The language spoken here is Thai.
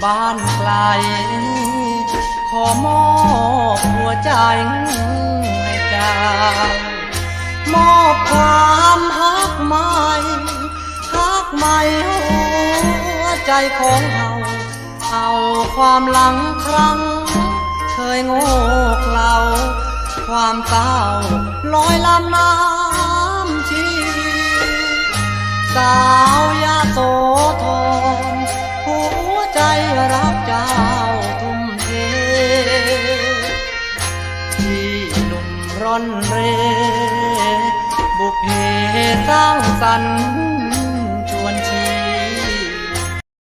บ้านไกลขอมอบหัวใจให้เจ้ามอบความฮักใหม่ฮักใหม่หัวใจของเราเอาความหลังครั้งเคยโง่เขลาความเศร้าลอยลำน้ำชีสาวยาโสธรหัวใจรักเจ้าทุ่มเทที่หนุ่มร่อนเร่บุพเพสร้างสรรค์